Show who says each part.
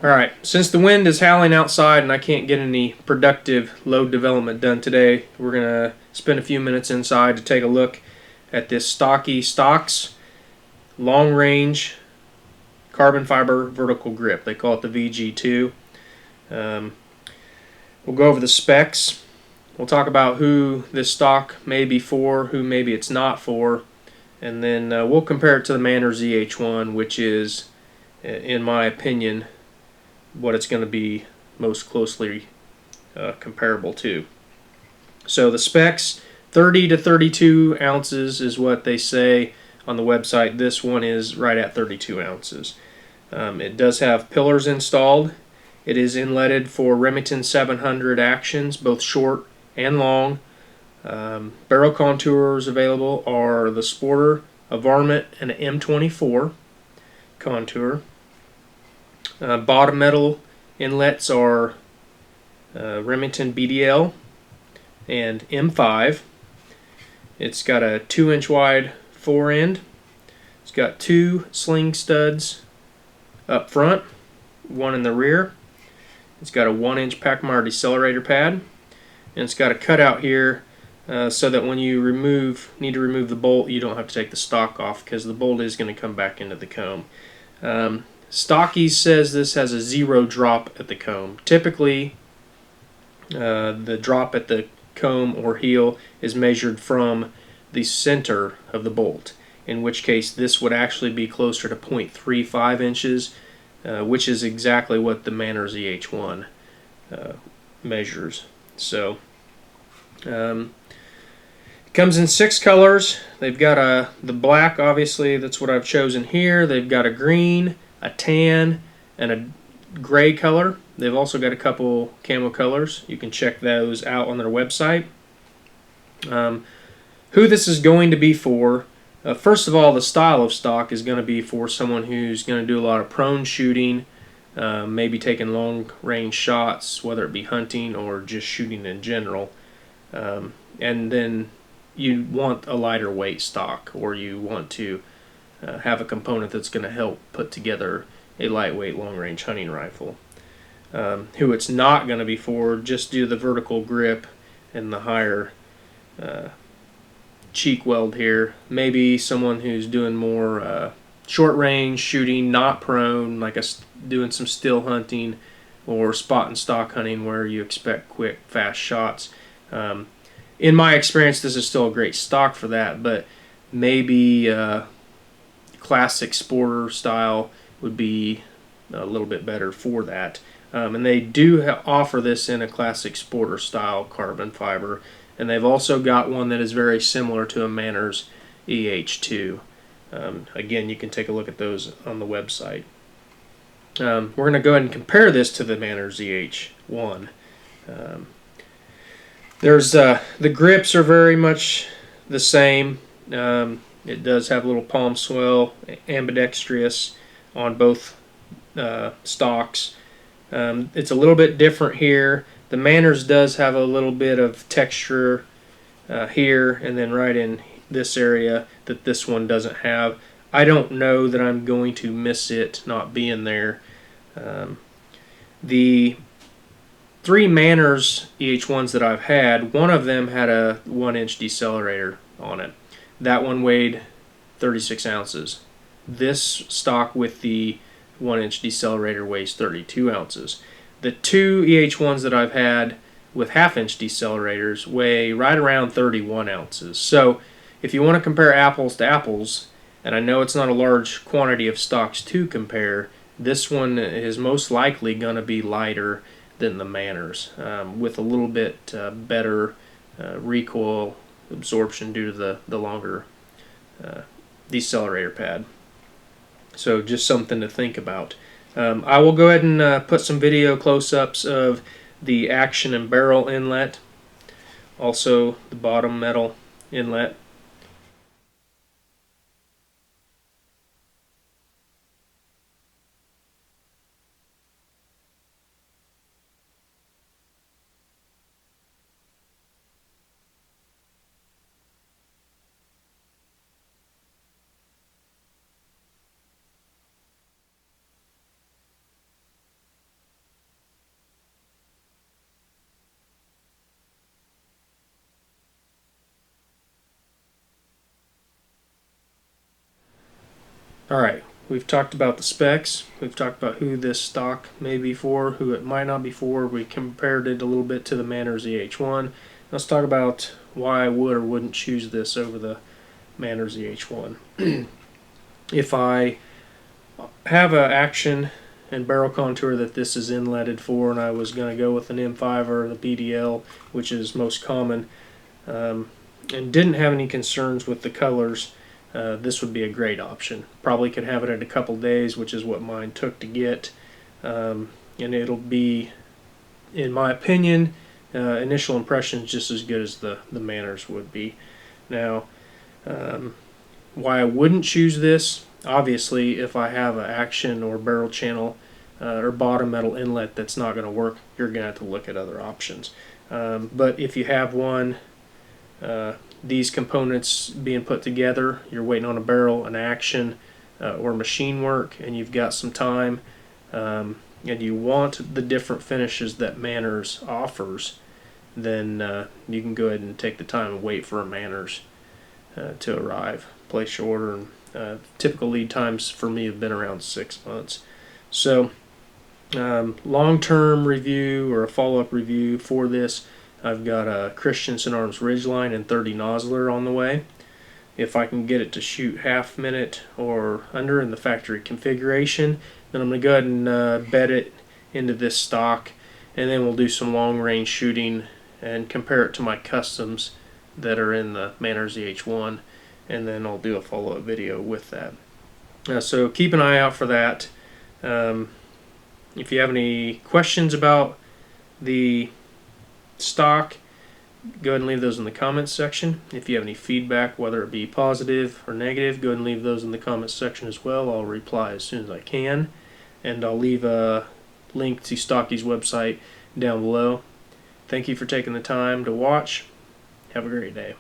Speaker 1: Alright, since the wind is howling outside and I can't get any productive load development done today, we're going to spend a few minutes inside to take a look at this Stocky Stocks long range carbon fiber vertical grip. They call it the VG2. We'll go over the specs. We'll talk about who this stock may be for, who maybe it's not for, and then we'll compare it to the Manners EH1, which is, in my opinion, what it's going to be most closely comparable to. So the specs, 30 to 32 ounces is what they say on the website. This one is right at 32 ounces. It does have pillars installed. It is inletted for Remington 700 actions, both short and long. Barrel contours available are the Sporter, a Varmint, and an M24 contour. Bottom metal inlets are Remington BDL and M5. It's got a 2-inch wide forend. It's got 2 sling studs up front, 1 in the rear. It's got a 1-inch Packmar decelerator pad, and it's got a cutout here so that when you need to remove the bolt, you don't have to take the stock off, because the bolt is going to come back into the comb. Stocky says this has a 0 drop at the comb. Typically, the drop at the comb or heel is measured from the center of the bolt, in which case this would actually be closer to 0.35 inches, which is exactly what the Manners EH1 measures. So, it comes in 6 colors. They've got the black, obviously, that's what I've chosen here. They've got a green, a tan, and a gray color. They've also got a couple camo colors. You can check those out on their website. Who this is going to be for, first of all, the style of stock is going to be for someone who's going to do a lot of prone shooting, maybe taking long range shots, whether it be hunting or just shooting in general. And then you want a lighter weight stock, or you want to have a component that's going to help put together a lightweight long-range hunting rifle. Who it's not going to be for, just due to the vertical grip and the higher cheek weld here, maybe someone who's doing more short-range shooting, not prone, like doing some still hunting or spot and stock hunting where you expect quick, fast shots. In my experience, this is still a great stock for that, but maybe classic sporter style would be a little bit better for that. And they do offer this in a classic sporter style carbon fiber, and they've also got one that is very similar to a Manners EH2. Again, you can take a look at those on the website. We're going to go ahead and compare this to the Manners EH1. The grips are very much the same. It does have a little palm swell, ambidextrous on both stocks. It's a little bit different here. The Manners does have a little bit of texture here and then right in this area that this one doesn't have. I don't know that I'm going to miss it not being there. The 3 Manners EH1s that I've had, one of them had a 1-inch decelerator on it. That one weighed 36 ounces. This stock with the 1-inch decelerator weighs 32 ounces. The 2 EH1s that I've had with half-inch decelerators weigh right around 31 ounces. So if you want to compare apples to apples, and I know it's not a large quantity of stocks to compare, this one is most likely going to be lighter than the Manners, with a little bit better recoil absorption due to the longer decelerator pad. So just something to think about. I will go ahead and put some video close-ups of the action and barrel inlet, also the bottom metal inlet. Alright, we've talked about the specs, we've talked about who this stock may be for, who it might not be for. We compared it a little bit to the Manners EH1. Let's talk about why I would or wouldn't choose this over the Manners EH1. If I have an action and barrel contour that this is inletted for, and I was going to go with an M5 or the BDL, which is most common, and didn't have any concerns with the colors, this would be a great option. Probably could have it in a couple days, which is what mine took to get, and it'll be, in my opinion, initial impressions just as good as the Manners would be. Now, why I wouldn't choose this, obviously if I have an action or barrel channel or bottom metal inlet that's not going to work, you're going to have to look at other options. But if you have one, these components being put together, you're waiting on a barrel, an action, or machine work, and you've got some time, and you want the different finishes that Manners offers, then you can go ahead and take the time and wait for a Manners to arrive. Place your order, and typical lead times for me have been around 6 months. So long-term review or a follow-up review for this, I've got a Christensen Arms Ridgeline and 30 Nozzler on the way. If I can get it to shoot half minute or under in the factory configuration, then I'm going to go ahead and bed it into this stock, and then we'll do some long-range shooting and compare it to my customs that are in the Manners EH1, and then I'll do a follow-up video with that. So keep an eye out for that. If you have any questions about the stock, go ahead and leave those in the comments section. If you have any feedback, whether it be positive or negative, go ahead and leave those in the comments section as well. I'll reply as soon as I can, and I'll leave a link to Stocky's website down below. Thank you for taking the time to watch. Have a great day.